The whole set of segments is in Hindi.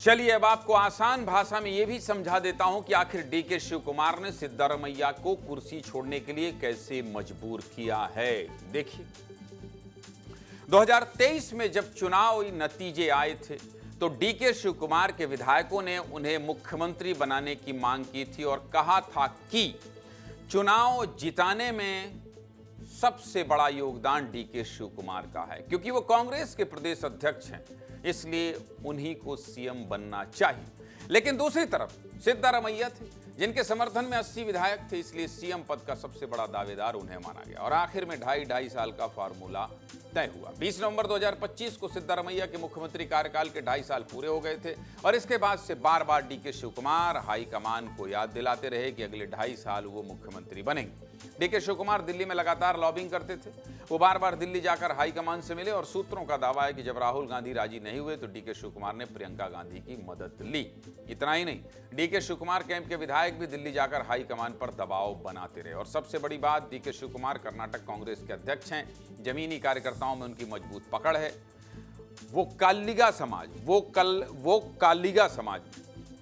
चलिए अब आपको आसान भाषा में यह भी समझा देता हूं कि आखिर डीके शिव कुमार ने सिद्धारमैया को कुर्सी छोड़ने के लिए कैसे मजबूर किया है। देखिए 2023 में जब चुनाव नतीजे आए थे तो डीके शिव कुमार के विधायकों ने उन्हें मुख्यमंत्री बनाने की मांग की थी और कहा था कि चुनाव जिताने में सबसे बड़ा योगदान डीके शिव कुमार का है, क्योंकि वो कांग्रेस के प्रदेश अध्यक्ष हैं, इसलिए उन्हीं को सीएम बनना चाहिए। लेकिन दूसरी तरफ सिद्धारमैया थे जिनके समर्थन में 80 विधायक थे, इसलिए सीएम पद का सबसे बड़ा दावेदार उन्हें माना गया और आखिर में ढाई साल का फार्मूला तय हुआ। 20 नवंबर 2025 को सिद्धारमैया के मुख्यमंत्री कार्यकाल के 2.5 साल पूरे हो गए थे और इसके बाद से बार बार डीके शिव कुमार हाईकमान को याद दिलाते रहे कि अगले 2.5 साल वो मुख्यमंत्री बनेंगे। डीके शिव कुमार दिल्ली में लगातार लॉबिंग करते थे। वो बार बार दिल्ली जाकर हाईकमान से मिले और सूत्रों का दावा है कि जब राहुल गांधी राजी नहीं हुए तो डीके शिव कुमार ने प्रियंका गांधी की मदद ली। इतना ही नहीं, डीके शिव कुमार कैंप के विधायक भी दिल्ली जाकर हाईकमान पर दबाव बनाते रहे। और सबसे बड़ी बात, डीके शिव कुमार कर्नाटक कांग्रेस के अध्यक्ष हैं। जमीनी कार्यकर्ताओं में उनकी मजबूत पकड़ है। वो कालिगा समाज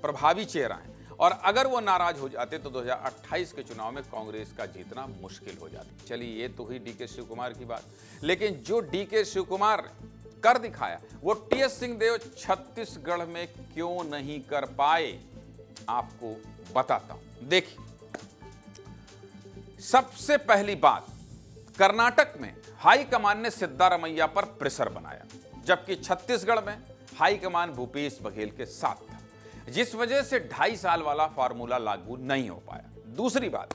प्रभावी चेहरा है और अगर वो नाराज हो जाते तो 2028 के चुनाव में कांग्रेस का जीतना मुश्किल हो जाता। चलिए ये तो हुई डीके शिव कुमार की बात, लेकिन जो डीके शिव कुमार कर दिखाया वो टीएस सिंहदेव छत्तीसगढ़ में क्यों नहीं कर पाए, आपको बताता हूं। देखिए, सबसे पहली बात, कर्नाटक में हाईकमान ने सिद्धारमैया पर प्रेशर बनाया, जबकि छत्तीसगढ़ में हाईकमान भूपेश बघेल के साथ था, जिस वजह से 2.5 साल वाला फार्मूला लागू नहीं हो पाया। दूसरी बात,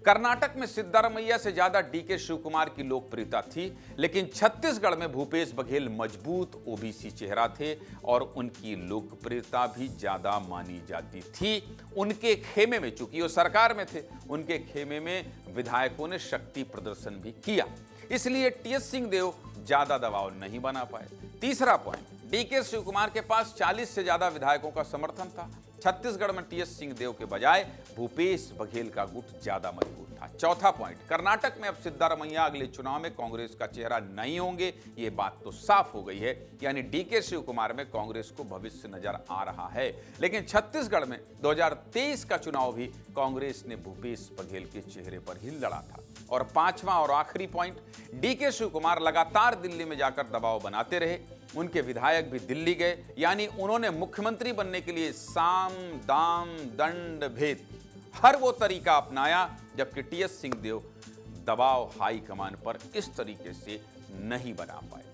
कर्नाटक में सिद्धारमैया से ज्यादा डीके शिव कुमार की लोकप्रियता थी, लेकिन छत्तीसगढ़ में भूपेश बघेल मजबूत ओबीसी चेहरा थे और उनकी लोकप्रियता भी ज्यादा मानी जाती थी। उनके खेमे में, चूंकि वो सरकार में थे, उनके खेमे में विधायकों ने शक्ति प्रदर्शन भी किया, इसलिए टीएस सिंहदेव ज्यादा दबाव नहीं बना पाए। तीसरा पॉइंट, डीके शिव कुमार के पास 40 से ज्यादा विधायकों का समर्थन था। छत्तीसगढ़ में टीएस सिंहदेव के बजाय भूपेश बघेल का गुट ज्यादा मजबूत था। चौथा पॉइंट, कर्नाटक में अब सिद्धारमैया अगले चुनाव में कांग्रेस का चेहरा नहीं होंगे, ये बात तो साफ हो गई है, यानी डीके शिव कुमार में कांग्रेस को भविष्य नजर आ रहा है। लेकिन छत्तीसगढ़ में 2023 का चुनाव भी कांग्रेस ने भूपेश बघेल के चेहरे पर ही लड़ा था। और पांचवा और आखिरी पॉइंट, डीके शिव कुमार लगातार दिल्ली में जाकर दबाव बनाते रहे। उनके विधायक भी दिल्ली गए, यानी उन्होंने मुख्यमंत्री बनने के लिए साम दाम दंड भेद हर वो तरीका अपनाया, जबकि टीएस सिंहदेव दबाव हाईकमान पर इस तरीके से नहीं बना पाए।